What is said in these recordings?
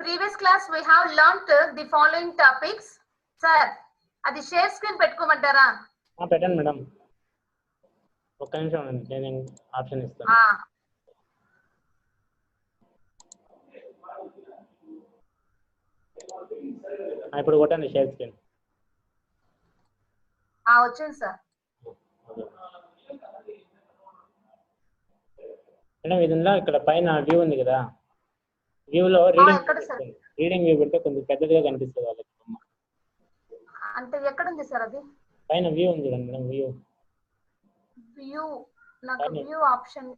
previous class we have learnt the following topics. Sir, అది share screen పెట్టుకోమంటారా? పెట్టండి madam. ఒక్క నిమిషం నేను ఆప్షన్ ఇస్తాను. ఇప్పుడు కొట్టండి షేర్ స్క్రీన్. వచ్చింది సార్. మేడం ఇదిలో ఇక్కడ పైన వ్యూ ఉంది కదా, వ్యూలో రీడింగ్ వ్యూ పెడితే కొంచెం పెద్దదిగా కనిపిస్తుంది వాళ్ళకి. అంటే ఎక్కడ ఉంది సార్ అది? పైన వ్యూ ఉంది కదా మేడం, వ్యూ నాకు వ్యూ ఆప్షన్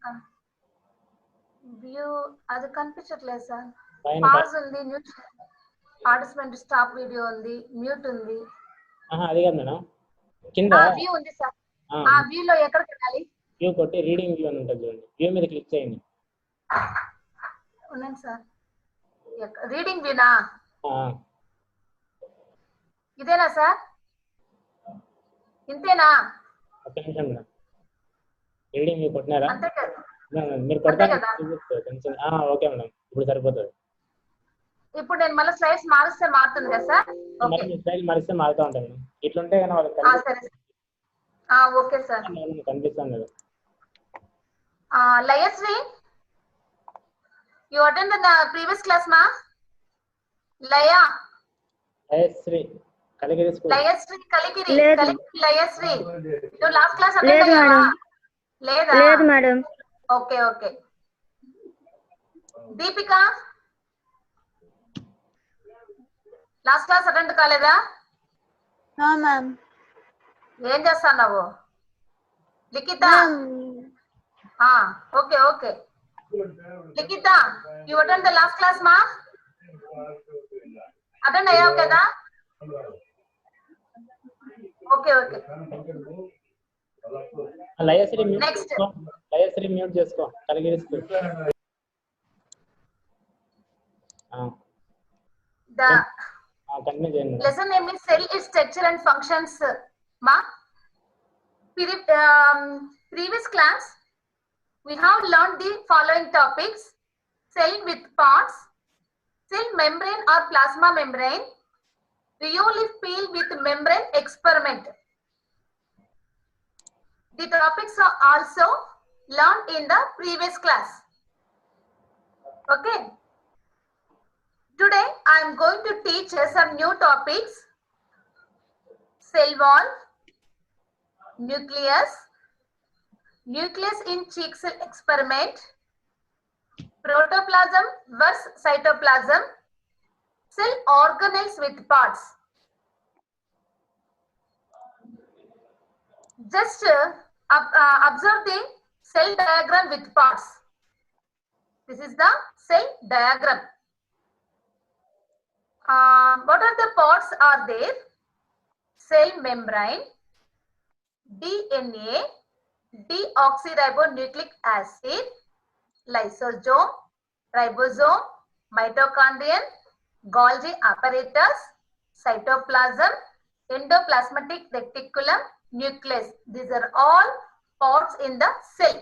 వ్యూ అది కనిపించట్లేదు సార్. పాజ్ ఉంది, మ్యూట్, పార్టిసిపెంట్ స్టాప్ వీడియో ఉంది, మ్యూట్ ఉంది. అది కాదు మేడం, కింద వ్యూ ఉంది సార్. ఆ వ్యూ లో ఎక్కడికి వెళ్ళాలి? వ్యూ కొట్టి రీడింగ్ వ్యూ అని ఉంటుంది చూడండి, వ్యూ మీద క్లిక్ చేయండి. ఉన్నాను సార్. రీడింగ్ వ్యూనా? ఇదేనా సార్? ఇంతేనా? ఒక్క నిమిషం మేడం, రీడింగ్ వ్యూ కొట్టినారా? అంతే కదా మీరు కొడతారు. ఓకే మేడం, ఇప్పుడు సరిపోతుంది. ఇప్పుడు నేను మళ్ళీ స్లైడ్స్ మారిస్తే మారుతుంది కదా సార్? స్లైడ్ మారిస్తే మారుతూ ఉంటాను మేడం. ఇట్లుంటే కానీ వాళ్ళకి సరే. ఓకే సార్, కనిపిస్తాను కదా. Layasri, you attended the previous class, ma? Layasri, Kaligiri school. Layasri, Kaligiri, Layasri. You last class attended, Leda? Leda, madam. Okay. Deepika, last class attend kaleda? No, ma'am. ఏం చేస్తున్నావు? లిఖిత, okay. Likita, you attend the last class, ma? Attend అయ్యావు కదా? Okay. Layasri mute చేసుకో. Kaligiri school. The continue. Lesson name is cell, its structure and functions, ma. Previous class we have learned the following topics: cell with parts, cell membrane or plasma membrane, rheolith peel with membrane experiment. The topics are also learned in the previous class. Okay. Today I am going to teach some new topics: cell wall, nucleus in cheek cell experiment, protoplasm versus cytoplasm, cell organelles with parts. Just observe the cell diagram with parts. This is the cell diagram. What are the parts are there? Cell membrane, DNA, deoxyribonucleic acid, lysosome, ribosome, mitochondrion, Golgi apparatus, cytoplasm, endoplasmatic reticulum, nucleus. These are all parts in the cell.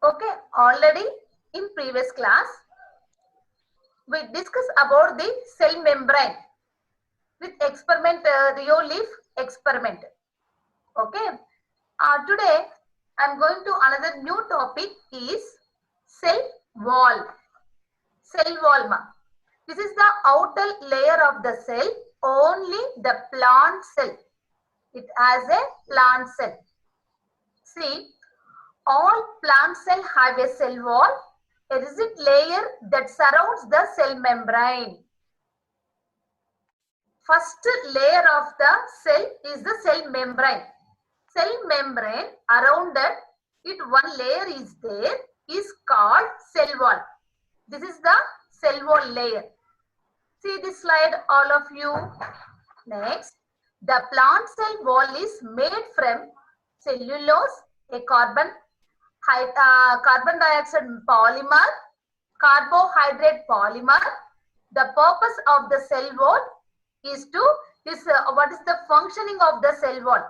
Okay, already in previous class we discussed about the cell membrane with experiment, rheolith experiment. Okay. Today I am going to another new topic is cell wall. Cell wall, ma. This is the outer layer of the cell, only the plant cell. It has a plant cell. See, all plant cell have a cell wall, a rigid layer that surrounds the cell membrane. First layer of the cell is the cell membrane. Cell membrane, around that it one layer is there, is called cell wall. This is the cell wall layer. See this slide, all of you. Next, the plant cell wall is made from cellulose, a carbon dioxide polymer, carbohydrate polymer. The purpose of the cell wall is to what is the functioning of the cell wall?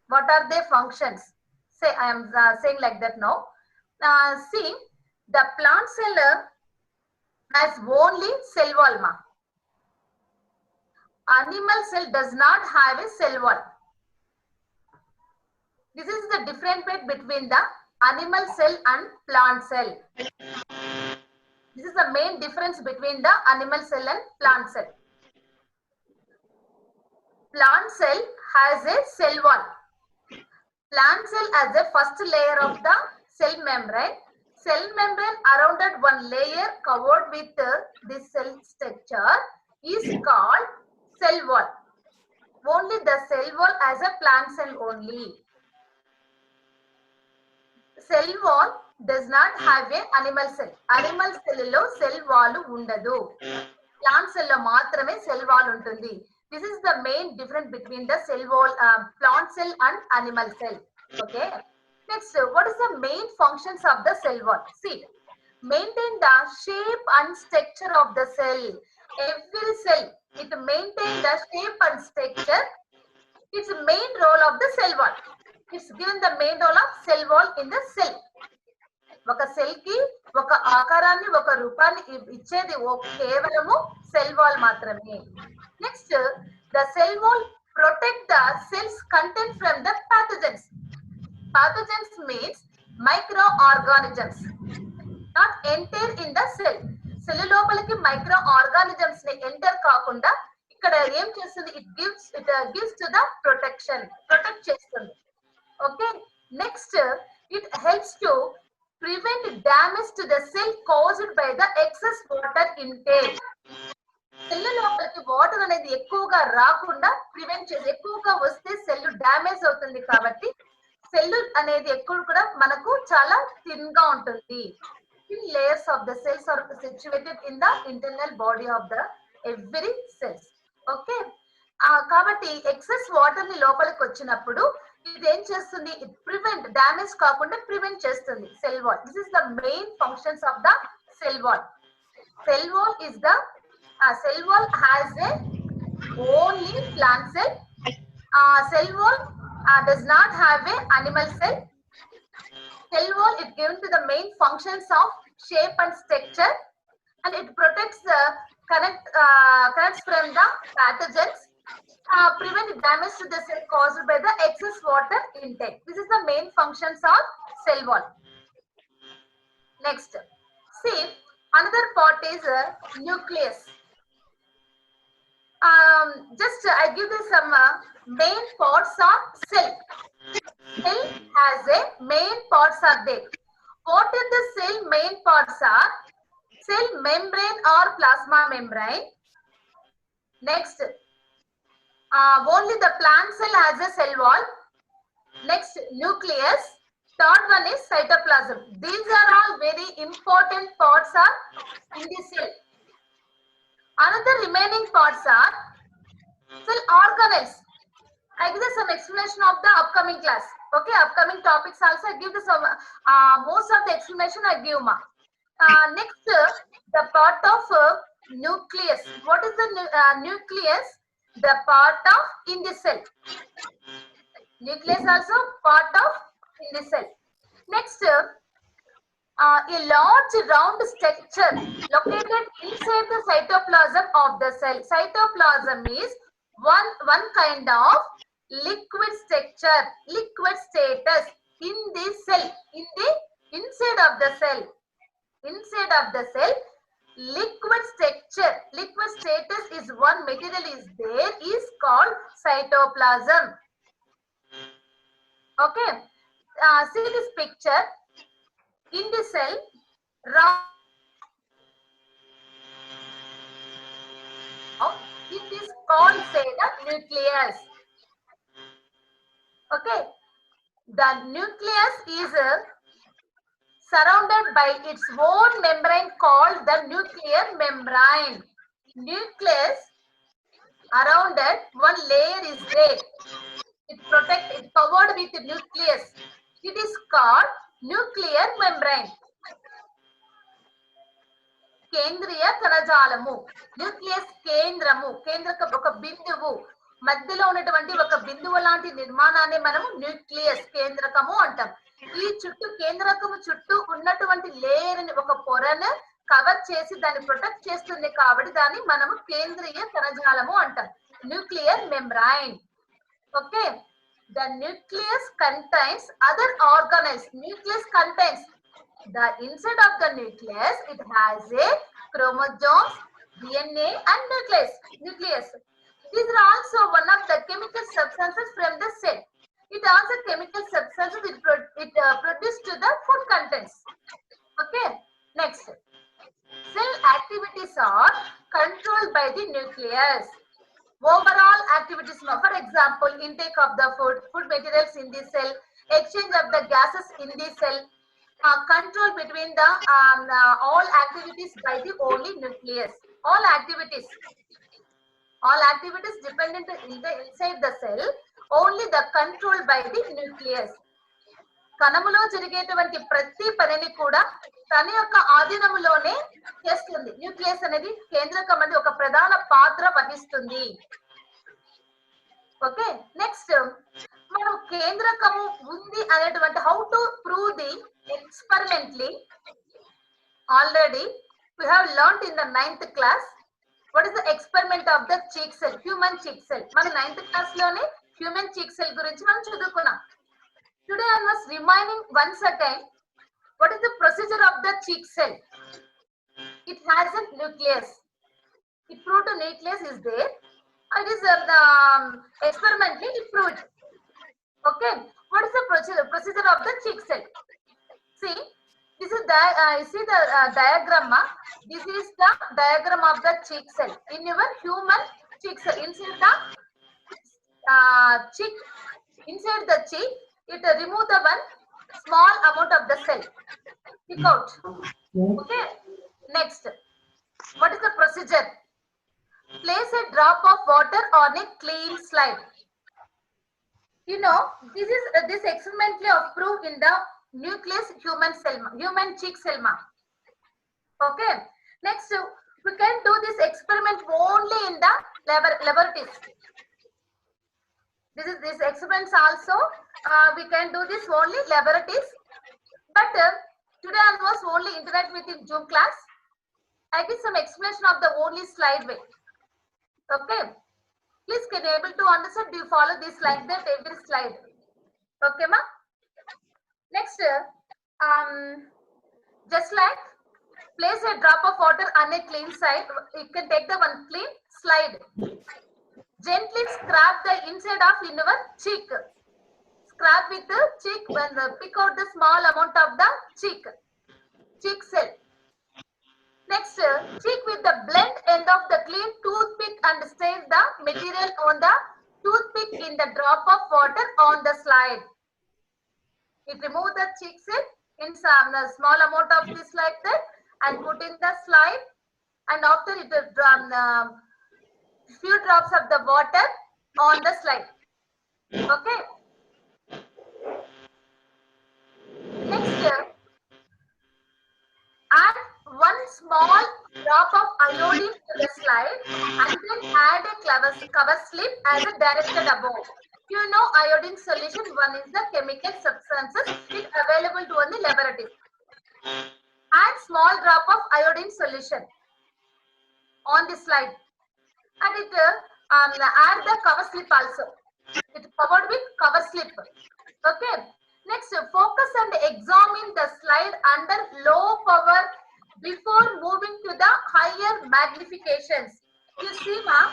What are their functions? Say, I am saying like that now. See, the plant cell has only cell wall, ma. Animal cell does not have a cell wall. This is the difference between the animal cell and plant cell. This is the main difference between the animal cell and plant cell. Plant cell has a cell wall. Plant cell has a first layer of the cell membrane. Cell membrane surrounded one layer covered with this cell structure is called cell wall. Only the cell wall has a plant cell only. Cell wall does not have a animal cell. Animal cell lo cell wall undadu. Plant cell lo maatrame cell wall untundi. This is the main difference between the cell wall, plant cell and animal cell. Okay. Next, what is the main functions of the cell wall? See, maintain the shape and structure of the cell. Every cell, it maintain the shape and structure. It's the main role of the cell wall. It's given the main role of cell wall in the cell. ఒక cell కి ఒక ఆకారాన్ని ఒక రూపాన్ని ఇచ్చేది కేవలము cell wall మాత్రమే. Next, the cell wall protect the cells content from the pathogens. Pathogens means microorganisms not enter in the cell. Cell లోపలికి మైక్రో ఆర్గానిజమ్స్ ని ఎంటర్ కాకుండా ఇక్కడ ఏం చేస్తుంది? It gives to the protect చేస్తుంది. Okay. Next, it helps to prevent damage to the cell caused by the excess water intake. Cell లోపలికి water అనేది ఎక్కువగా రాకుండా ప్రివెంట్ చేసి, ఎక్కువగా వస్తే సెల్ డ్యామేజ్ అవుతుంది కాబట్టి సెల్ అనేది ఎక్కువ కూడా మనకు చాలా థిన్ గా ఉంటుంది. Thin layers of the cells are situated in the internal body of the every cells. Okay. కాబట్టి ఎక్సెస్ వాటర్ ని లోపలికి వచ్చినప్పుడు ఇది ఏం చేస్తుంది? ఇట్ ప్రివెంట్, డ్యామేజ్ కాకుండా ప్రివెంట్ చేస్తుంది cell wall. This is the main functions of the cell wall. Cell wall is the cell wall has a only plant cell. Cell wall does not have a animal cell. Cell wall is given to the main functions of shape and structure, and it protects the connects from the pathogens, prevent damage to the cell caused by the excess water intake. This is the main functions of cell wall. Next, see, another part is nucleus. Just I give you some main parts of cell. Cell has a main parts are there. What are the cell main parts are? Cell membrane or plasma membrane. Next, only the plant cell has a cell wall. Next, nucleus. Third one is cytoplasm. These are all very important parts are in the cell. Another remaining parts are cell organelles. I give you some explanation of the upcoming class. Okay, upcoming topics also I give you some most of the explanation I give ma. Next, the part of nucleus. What is the nucleus? The part of in the cell. Nucleus also part of in the cell. Next, a large round structure located inside the cytoplasm of the cell. Cytoplasm is one kind of liquid structure, liquid status in the cell, in the inside of the cell. Inside of the cell, liquid structure, liquid status is one material is there, is called cytoplasm. Okay. See this picture. In the cell, it is called say the nucleus. Okay, the nucleus is surrounded by its own membrane called the nuclear membrane. Nucleus surrounded one layer is there. It covered with the nucleus. It is called nuclear membrane. కేంద్రీయ కణజాలము. Nucleus కేంద్రము, కేంద్రక ఒక బిందువు, మధ్యలో ఉన్నటువంటి ఒక బిందువు లాంటి నిర్మాణాన్ని మనము న్యూక్లియస్ కేంద్రకము అంటాం. ఈ చుట్టూ కేంద్రకము చుట్టూ ఉన్నటువంటి లేయర్ ని, ఒక పొరను కవర్ చేసి దాన్ని ప్రొటెక్ట్ చేస్తుంది కాబట్టి దాన్ని మనము కేంద్రీయ కణజాలము అంటాం. Nuclear membrane. Okay, the nucleus contains other organelles. Nucleus contains the inside of the nucleus. It has a chromosomes, DNA, and nucleus. These are also one of the chemical substances from the cell. It also chemical substances it produced to the food contents. Okay, next. Cell activities are controlled by the nucleus. Overall activities, for example, intake of the food materials in the cell, exchange of the gases in the cell, control between the all activities by the only nucleus. All activities dependent inside the cell, only the control by the nucleus. కణములో జరిగేటువంటి ప్రతి పనిని కూడా తన యొక్క ఆధీనములోనే చేస్తుంది. Nucleus అనేది కేంద్రకం అనేది ఒక ప్రధాన పాత్ర వహిస్తుంది. ఓకే, నెక్స్ట్ మనం కేంద్రకము ఉంది అనేటువంటి how to prove the experimentally. Already we have learned in the 9th class what is the experiment of the cheek cell, human cheek cell. మన 9th class లోనే హ్యూమన్ cheek cell గురించి మనం చదువుకున్నాం. Today I was reminding once again what is the procedure of the cheek cell. It has a nucleus. It proved the nucleus is there. It is experimentally it proved. Okay, what is the procedure of the cheek cell? See, this is see the diagram. This is the diagram of the cheek cell. In your human cheek cell, inside the cheek, inside the cheek, it remove the one small amount of the cell. Pick out. Okay. Next, what is the procedure? Place a drop of water on a clean slide. You know, this experimentally proved in the nucleus human cheek cell. Okay. Next, we can do this experiment only in the laboratories. This experiments also we can do this only laboratories. But today I was only interact with in Zoom class. I give some explanation of the only slide way. Okay, please can you able to understand? Do you follow this like that every slide? Okay, ma. Next, just like place a drop of water on a clean side. You can take the one clean slide. Gently scrap the inside of your cheek. Scrap with the cheek when pick out the small amount of the cheek cell. Next, cheek with the blunt end of the clean toothpick and save the material on the toothpick in the drop of water on the slide. It remove the cheek cell in some small amount of this like that and put in the slide, and after it few drops of the water on the slide. Okay. Next, add one small drop of iodine to the slide and then add a cover slip as directed above. You know iodine solution, one is the chemical substances it available to on the laboratory. Add small drop of iodine solution on the slide and it add the cover slip also. It covered with cover slip. Okay. Next, focus and examine the slide under low power before moving to the higher magnifications. You see, ma,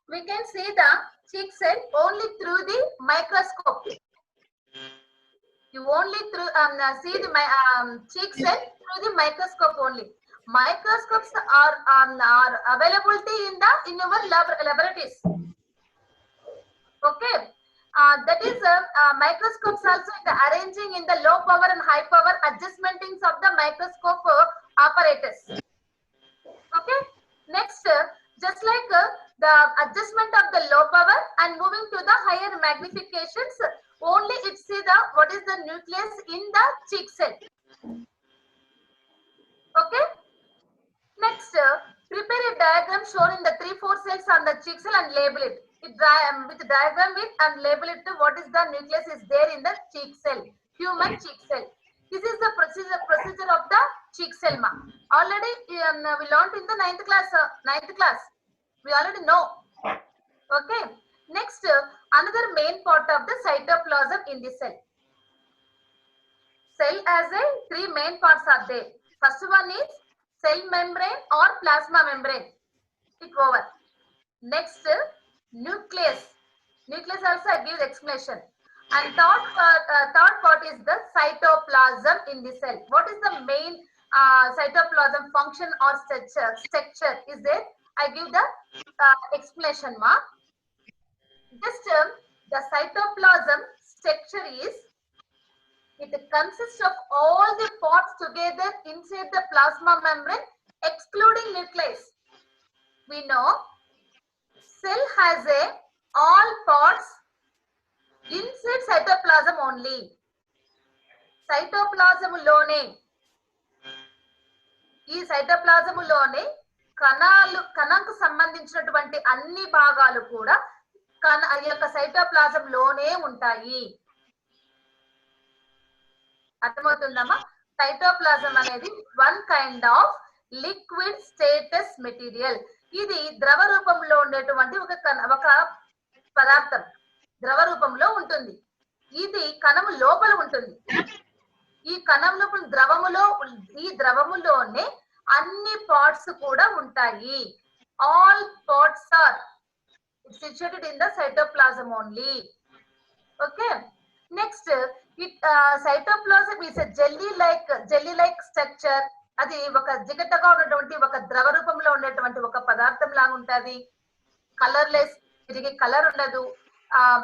we can see the cheek cell only through the microscope. You only see the cheek cell through the microscope only. Microscopes are availability in your laboratories. Okay. That is microscopes also arranging in the low power and high power adjustmentings of the microscope apparatus. Okay. Next, just like the adjustment of the low power and moving to the higher magnifications, only it see the what is the nucleus in the cheek cell. Okay. Next, prepare a diagram shown in the 3-4 cells on the cheek cell and label it. With diagram it and label it to what is the nucleus is there in the cheek cell, human cheek cell. This is the procedure of the cheek cell, ma. Already we learned in the 9th class. We already know. Okay. Next, another main part of the cytoplasm in the cell. Cell as a 3 main parts are there. First one is cell membrane or plasma membrane. Tick over. Next, nucleus. Nucleus also I give explanation. And third part is the cytoplasm in the cell. What is the main cytoplasm function or structure is there? I give the explanation mark. Just the cytoplasm structure is, it consists of all the parts together inside the plasma membrane excluding nucleus. We know cell has all parts inside cytoplasm only. సైటోప్లాజములోనే కణాలకు సంబంధించినటువంటి అన్ని భాగాలు కూడా ఈ యొక్క cytoplasm లోనే ఉంటాయి. అర్థమవుతుందమ్మా? Cytoplasm అనేది one kind of liquid status material. ఇది ద్రవ రూపంలో ఉండేటువంటి ఒక పదార్థం, ద్రవ రూపంలో ఉంటుంది. ఇది కణము లోపల ఉంటుంది. ఈ కణం లోపల ద్రవములోనే అన్ని పార్ట్స్ కూడా ఉంటాయి. All parts are situated in the cytoplasm only. Okay. Next, cytoplasm is a jelly like structure. అది ఒక జిగటగా ఉన్నటువంటి ఒక ద్రవ రూపంలో ఉండేటువంటి ఒక పదార్థం లాగా ఉంటది. కలర్లెస్, తిరిగి కలర్ ఉండదు.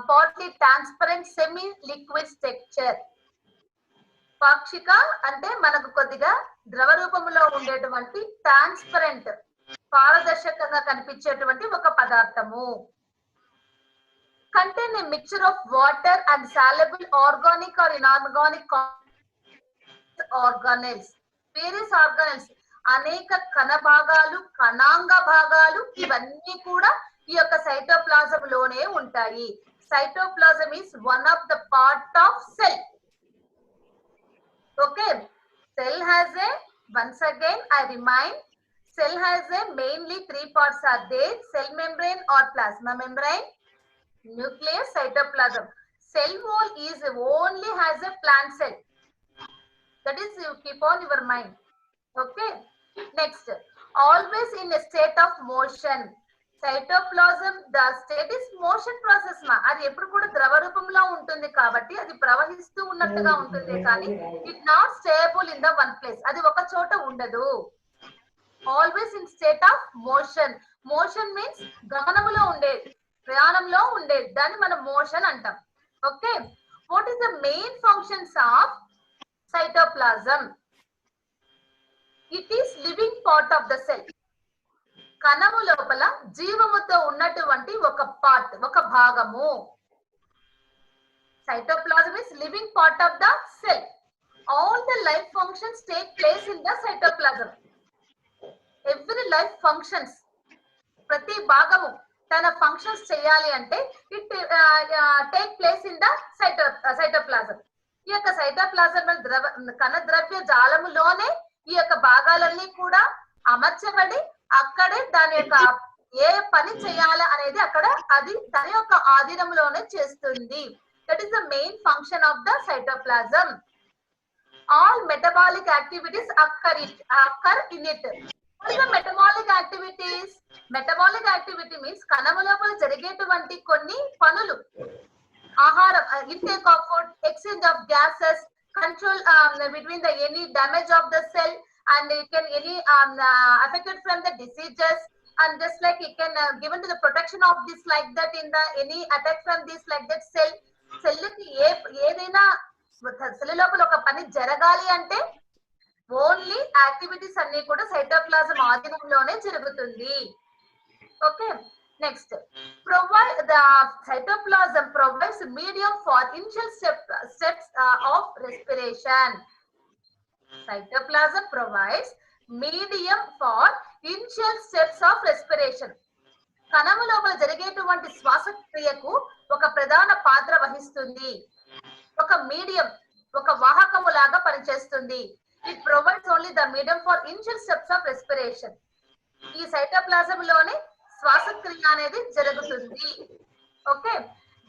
Partly transparent semi liquid structure. పాక్షిక అంటే మనకు కొద్దిగా ద్రవ రూపంలో ఉండేటువంటి ట్రాన్స్పరెంట్, పారదర్శకంగా కనిపించేటువంటి ఒక పదార్థము. Contain a mixture of water and soluble organic or inorganic organelles. Various organelles, అనేక కణ భాగాలు, కణాంగ భాగాలు, ఇవన్నీ కూడా ఈ యొక్క సైటోప్లాజం లోనే ఉంటాయి. Cytoplasm is one of the part of cell. Okay. Cell has once again I remind, cell has mainly 3 parts are there: cell membrane or plasma membrane, nucleus, cytoplasm. Cell wall is only has a plant cell. That is, you keep on your mind. Okay. Next, always in a state of motion. Cytoplasm, the state is motion process ma. అది ఎప్పుడు కూడా ద్రవ రూపంలో ఉంటుంది కాబట్టి అది ప్రవహిస్తూ ఉన్నట్టుగా ఉంటుంది, కానీ it not stable in the one place. అది ఒక చోట ఉండదు. Always in state of motion. Motion means గమనములో ఉండేది, ప్రయాణంలో ఉండేది, దాన్ని మనం మోషన్ అంటాం. Okay. What is the main functions of cytoplasm? It is living part of the cell. కణము లోపల జీవముతో ఉన్నటువంటి ఒక పార్ట్, ఒక భాగము. Cytoplasm is living part of the cell. All the life functions take place in the cytoplasm. Every life functions, ప్రతి భాగము తన ఫంక్షన్స్ చేయాలి అంటే it take place in the cytoplasm. ఈ యొక్క సైటోప్లాజం కణ ద్రవ్య జాలములోనే ఈ యొక్క భాగాలన్నీ కూడా అమర్చబడి అక్కడే దాని యొక్క ఏ పని చేయాలి అనేది అక్కడ అది తన యొక్క ఆధీనంలోనే చేస్తుంది. That is the main function of the cytoplasm. All metabolic activities occur in it. What is the metabolic activities? Metabolic activity means కణము లోపల జరిగేటువంటి కొన్ని పనులు. ఆహారం, intake of food, exchange of gases, control between the any damage of the cell, and it can any affected from the diseases, and just like it can given to the protection of this like that in the any attack from this like that cell. సెల్కి ఏదైనా cell లోపల ఒక పని జరగాలి అంటే only activities అన్ని కూడా cytoplasm ఆధీనంలోనే జరుగుతుంది. Okay. Next, provide the cytoplasm provides medium for initial steps of respiration. Cytoplasm provides medium for initial steps of respiration. కణము లోపల జరిగేటువంటి శ్వాసక్రియకు ఒక ప్రధాన పాత్ర వహిస్తుంది. ఒక మీడియం, ఒక వాహకము లాగా పనిచేస్తుంది. It provides only the medium for initial steps of respiration. ఈ సైటోప్లాజం లోనే శ్వాసక్రియ అనేది జరుగుతుంది. Okay,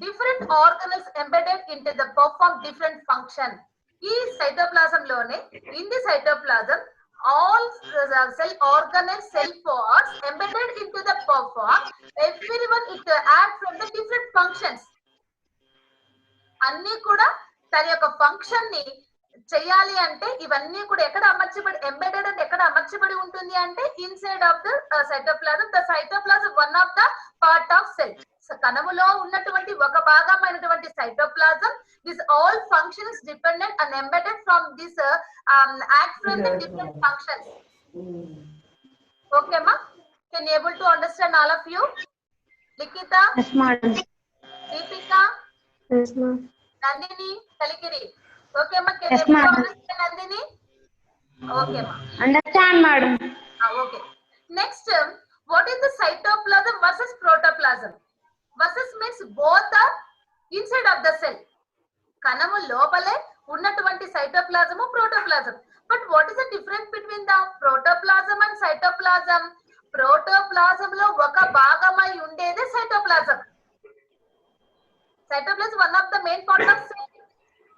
different organelles embedded into the perform different function. ఈ సైటోప్లాజం లోనే in the cytoplasm all cell organelles, cell parts embedded into the perform everyone it act from the different functions. అన్ని కూడా తన యొక్క ఫంక్షన్ ని చేయాలి అంటే ఇవన్నీ కూడా ఎక్కడ అమర్చబడి ఎంబెడెడ్ అంటే ఎక్కడ అమర్చబడి ఉంటుంది అంటే inside of the cytoplasm. The cytoplasm one of the part of cell. కణములో ఉన్నటువంటి ఒక భాగమైనటువంటి cytoplasm. This all functions dependent and embedded from this act from the different functions. Okay మా, can able to understand all of you? Likhitha, Yes, madam. Deepika, Yes, ma'am. Nandini, Kalikiri. Okay మా, can Yes, able to madam. Understand Nandini? Okay మా, Understand, madam. okay. Next, what is the cytoplasm versus protoplasm? Versus means both are inside of the cell. కణము లోపలే ఉన్నటువంటి cytoplasm, protoplasm. But what is the difference between the protoplasm and cytoplasm? Protoplasm లో ఒక భాగమై ఉండేదే cytoplasm. Cytoplasm one of the main part of cell,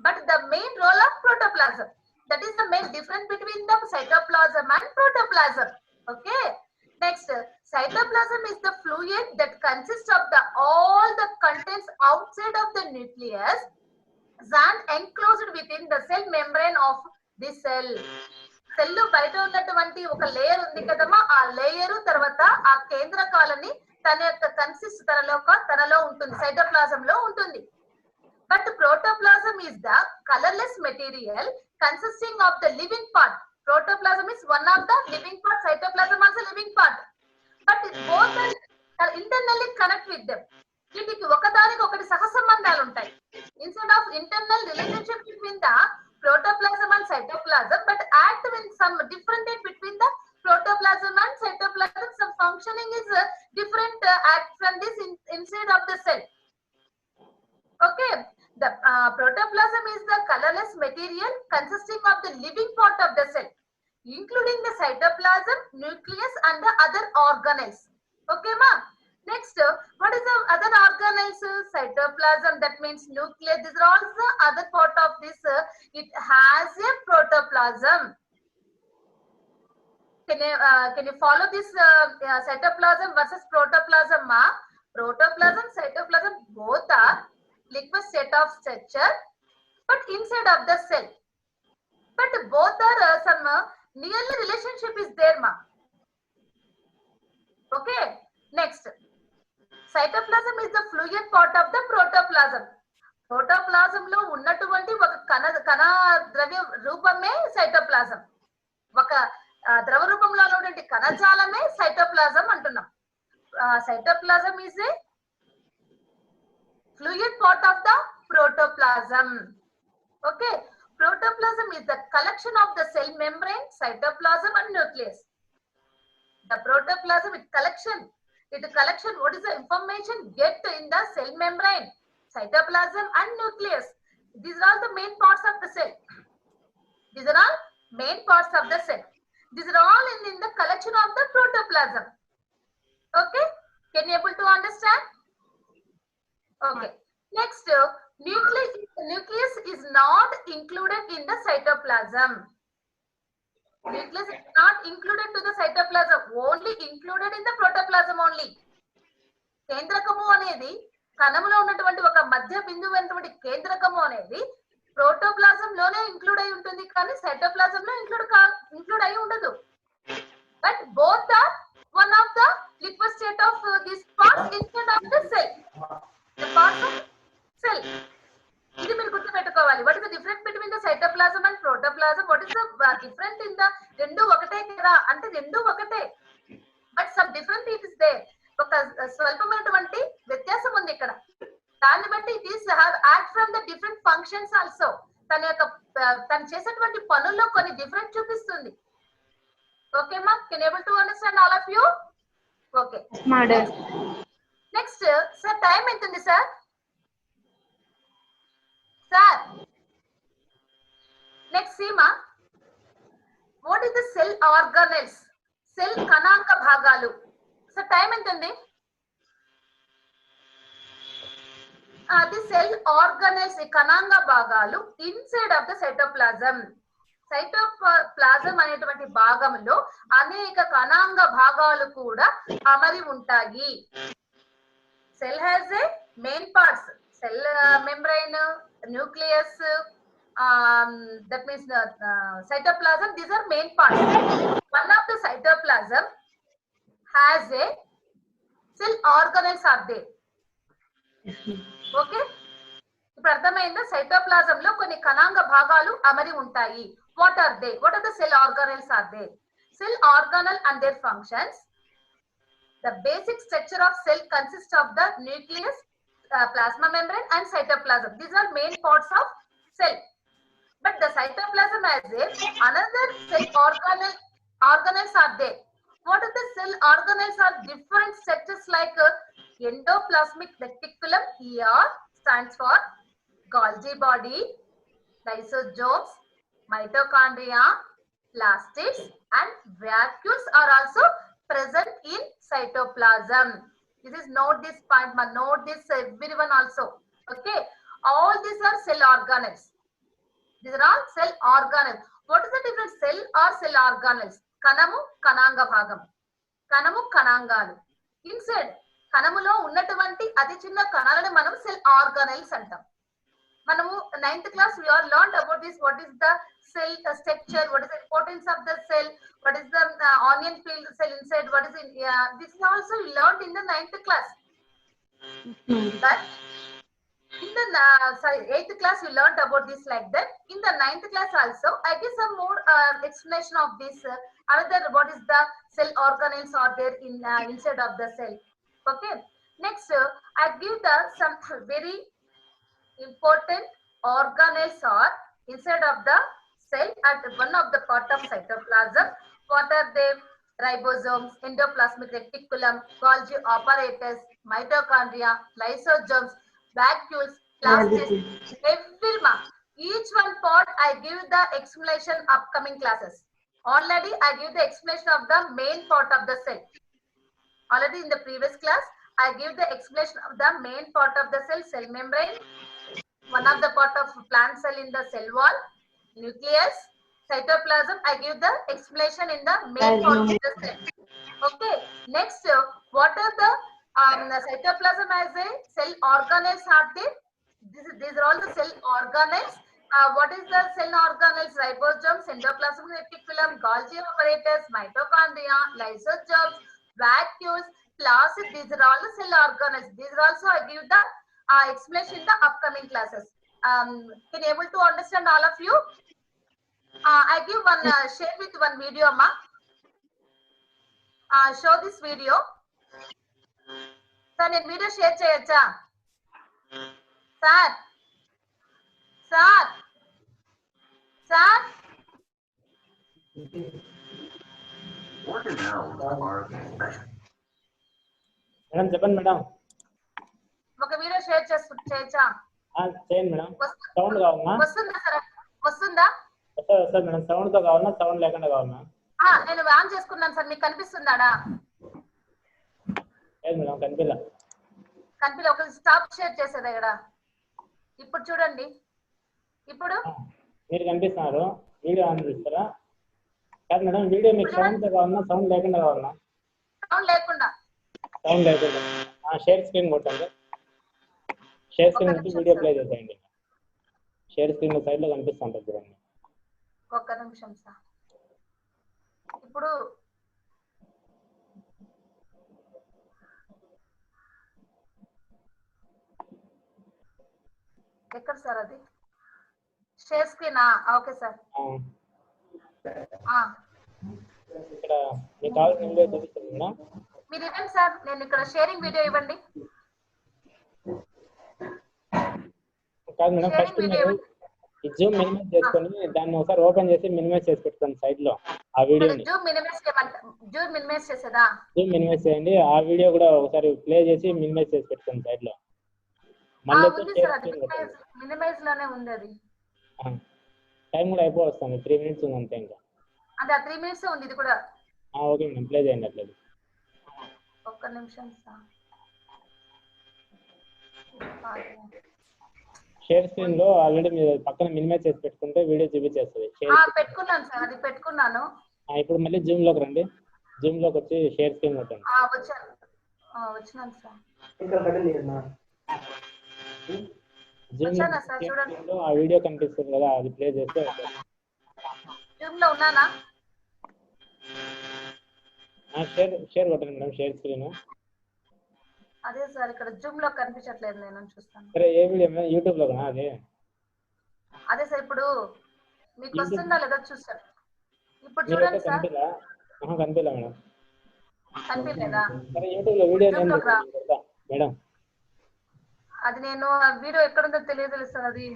but the main role of protoplasm. That is the main difference between the cytoplasm and protoplasm. Okay. Next, cytoplasm is the fluid that consists of the all the contents outside of the nucleus and enclosed within the cell membrane of the cell. Cell బయట ఉన్నటువంటి ఒక layer ఉంది కదమ్మా, ఆ layer తర్వాత ఆ కేంద్రకాలని తన యొక్క కన్సిస్ట్ తనలో ఉంటుంది, సైటోప్లాజం లో ఉంటుంది. But protoplasm is the colorless material consisting of the living part. Protoplasm is one of the living part, cytoplasm also living part. But both are internally connect with them. వీటికి ఒకదానికి ఒకటి సహసంబంధాలు ఉంటాయి. Instead of internal relationship between the protoplasm and cytoplasm, but act with some different between the protoplasm and cytoplasm. Some functioning is different act from this inside of the cell. Okay, the protoplasm is the colorless material consisting of the living part of the cell, including the cytoplasm, nucleus, and the other organelles. Okay, ma. Next, what is the other organelles? Cytoplasm, that means nucleus. These are also other part of this. It has a protoplasm. Can you follow this cytoplasm versus protoplasm, ma? Protoplasm, cytoplasm, both are liquid state of structure, but inside of the cell. But both are some nearly relationship is there, ma. Okay. Next, cytoplasm is the fluid part of the protoplasm. Protoplasm లో ఉన్నటువంటి ఒక కణ ద్రవ్య రూపమే cytoplasm. ఒక ద్రవ రూపంలో ఉన్నటువంటి కణజాలమే సైటోప్లాజం అంటున్నాం. Cytoplasm is a fluid part of the protoplasm. Okay, protoplasm is the collection of the cell membrane, cytoplasm and nucleus. The protoplasm is collection. It is collection. What is the information get in the cell membrane, cytoplasm and nucleus? These are all the main parts of the cell. These are all main parts of the cell. These are all in the collection of the protoplasm. Okay, can you able to understand? Okay. Next, nucleus is not included in the cytoplasm. Nucleus is not included to the cytoplasm, only included in the protoplasm only. కేంద్రకము అనేది కణములో ఉన్నటువంటి ఒక మధ్య బిందువు అయినటువంటి కేంద్రకము అనేది protoplasm లోనే include అయి ఉంటుంది, కానీ సైటోప్లాజం లో ఇంక్లూడ్ అయి ఉండదు. But both are one of the liquid state of this parts inside of the cell. The parts of cell. ఇది మీరు గుర్తు పెట్టుకోవాలి. What is the difference between the cytoplasm and protoplasm? What is the different in the రెండు ఒకటే కదా అంటే రెండు ఒకటే, but some different it is there. ఒక స్వల్పమైనటువంటి వ్యత్యాసం ఉంది ఇక్కడ. దాన్ని బట్టి it is have act from the different functions also. తను చేసేటువంటి పనుల్లో కొన్ని డిఫరెంట్ చూపిస్తుంది. ఓకే మా, can able to understand all of you? ఓకే Madam. నెక్స్ట్ సార్, టైం ఎంత ఉంది sir? Sir next Seema what is the cell organelles? Cell కణాంక భాగాలు. సో టైం ఎంత ఉంది? ది సెల్ ఆర్గానెల్స్, కణాంగ భాగాలు inside of the cytoplasm. Cytoplasm అనేటువంటి భాగంలో అనేక కణాంగ భాగాలు కూడా అమరి ఉంటాయి. Cell has a main parts, cell membrane, nucleus, that means cytoplasm. These are main parts. One of the cytoplasm has a cell organelles are there. Okay, ఇప్పుడు అర్థమైందా? Cytoplasm లో కొన్ని కణాంగ భాగాలు అమరి ఉంటాయి. What are they? What are the cell organelles are there? Cell organelle and their functions. The basic structure of cell consists of the nucleus, plasma membrane and cytoplasm. These are main parts of cell. But the cytoplasm has a another cell organelles are there. What are the cell organelles? Are different structures like endoplasmic reticulum. ER stands for Golgi body, lysosomes, mitochondria, plastids and vacuoles are also present in cytoplasm. This is note this point, note this everyone also. Okay, all these are cell organelles. These are all cell organelles. What is the difference? Cell or cell organelles? కణము, కణాంగ భాగం. కణము, కణాంగాలు. Inside కణములో ఉన్నటువంటి అతి చిన్న కణాలను మనం cell organelles అంటాం. మనము 9th class we are learned about this. What is the cell structure? What is the importance of the cell? What is the onion peel cell inside? What is in this is also learned in the 9th class. But in the 8th class we learned about this like that. In the 9th class also I give some more explanation of this. Another, what is the cell organelles are there in inside of the cell. Okay, next I give the some very important organelles are inside of the cell at one of the part of cytoplasm. What are they? Ribosomes, endoplasmic reticulum, Golgi apparatus, mitochondria, lysosomes, vacuoles, plastids, every each one part I give the explanation upcoming classes. Already I give the explanation of the main part of the cell. Already in the previous class I give the explanation of the main part of the cell membrane, one of the part of plant cell in the cell wall, nucleus, cytoplasm. I give the explanation in the main part of the cell. Okay, next what are the cytoplasm as a cell organelles are there? These are all the cell organelles. What is the cell organelles? Ribosomes, endoplasmic reticulum, Golgi apparatus, mitochondria, lysosomes, vacuoles, plastids. These are all the cell organelles. These are also I give the explanation in the upcoming classes. Can you able to understand all of you? I give one share with one video, ma. Show this video. Sir, నేను video share చేయొచ్చా? Sir sir sir madam చెప్పండి madam. ఒక video share చేయొచ్చా? చేయండి madam. Sound కావాలన్నా? వస్తుందా sir? వస్తుందా? వస్తుంది మేడం. సౌండ్ తో కావాలన్నా సౌండ్ లేకుండా కావాలన్నా? నేను ఆన్ చేసుకున్నాను సార్. మీకు కనిపిస్తుందాడా? లేదు మేడం, కనిపిల్ల. ఒక స్టాప్ షేర్ చేసేది ఇక్కడ. ఇప్పుడు చూడండి. ఇప్పుడు మీరు కనిపిస్తున్నారు. వీడియో ఆన్ చేస్తారా? కాదు మేడం, వీడియో మీకు సౌండ్ తో కావాలన్నా సౌండ్ లేకుండా కావాలన్నా? సౌండ్ లేకుండా. సౌండ్ లేకుండా. షేర్ స్క్రీన్ కొట్టండి. షేర్ స్క్రీన్ నుంచి వీడియో ప్లే చేసేయండి. షేర్ స్క్రీన్ సైడ్ లో కనిపిస్తుంటుంది చూడండి. ఒక్క నిమిషం సార్. ఇప్పుడు ఎక్కడ సార్ అది? Share screen. Okay sir. ఇక్కడ మీకు కావాల్సిన వీడియో చూపిస్తుందా? మీరు ఇవ్వండి సార్. నేను ఇక్కడ షేరింగ్ వీడియో ఇవ్వండి. కాదు మేడం, ఫస్ట్ మీరు ఈ జూమ్ మినిమైజ్ చేసుకొని దాన్ని ఒకసారి ఓపెన్ చేసి మినిమైజ్ చేసి పెట్టుకోండి సైడ్ లో ఆ వీడియోని. జూమ్ మినిమైజ్ చేసేదా? జూమ్ మినిమైజ్ చేయండి. ఆ వీడియో కూడా ఒకసారి ప్లే చేసి మినిమైజ్ చేసి పెట్టుకోండి సైడ్ లో. మళ్ళీ మినిమైజ్ లోనే ఉంది అది. టైం కూడా అయిపోతుంది. 3 minutes ఉంది అంతే. ఇంకా అంటే ఆ 3 minutes ఉంది ఇది కూడా. ఓకే మేడం, ప్లే చేయండి అట్లేదు. ఒక్క నిమిషం సార్. షేర్ స్క్రీన్ లో ఆల్రెడీ మీరు పక్కన మినిమైజ్ చేసి పెట్టుకుంటే వీడియో చూపించేస్తుంది. పెట్టుకున్నాను సార్, అది పెట్టుకున్నాను. ఇప్పుడు మళ్ళీ జూమ్ లోకి రండి. జూమ్ లోకి వచ్చి షేర్ స్క్రీన్ కొట్టండి. వచ్చినాను సార్. జూమ్ వచ్చానా సార్? చూడండి. లో ఆ వీడియో కనిపిస్తుంది కదా, అది ప్లే చేస్తే జూమ్ లో ఉన్నానా? షేర్ కొట్టండి మేడం, షేర్ స్క్రీన్. అదే సార్, ఇక్కడ జూమ్ లో కనిపించట్లేదు, నేను చూస్తాను. సరే, ఏ వీడియో మేడం? యూట్యూబ్ లో కదా అది? అదే సార్, ఇప్పుడు మీకు వస్తుందా లేదా చూస్తాను. ఇప్పుడు మీరైతే చూడండి సార్. కనిపించలే మేడం. కనిపించలేదా? సరే, యూట్యూబ్ లో వీడియో జూమ్ లోకి రా. మేడం. అది నేను ఆ వీడియో ఎక్కడుందో తెలియదు సార్. అది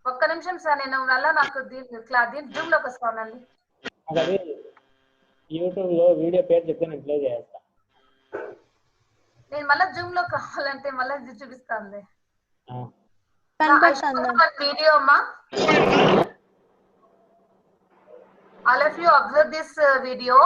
ఒక్క నిమిషం సార్, నేను మళ్ళా నాకు దీని జూమ్ లోకి వస్తానండి. అది యూట్యూబ్ లో వీడియో పేరు చెప్తే నేను ప్లే చేస్తా. నేను మళ్ళీ జూమ్ లో కావాలంటే మళ్ళీ ఇది చూపిస్తాను. వీడియో అమ్మా. All of you observe this video.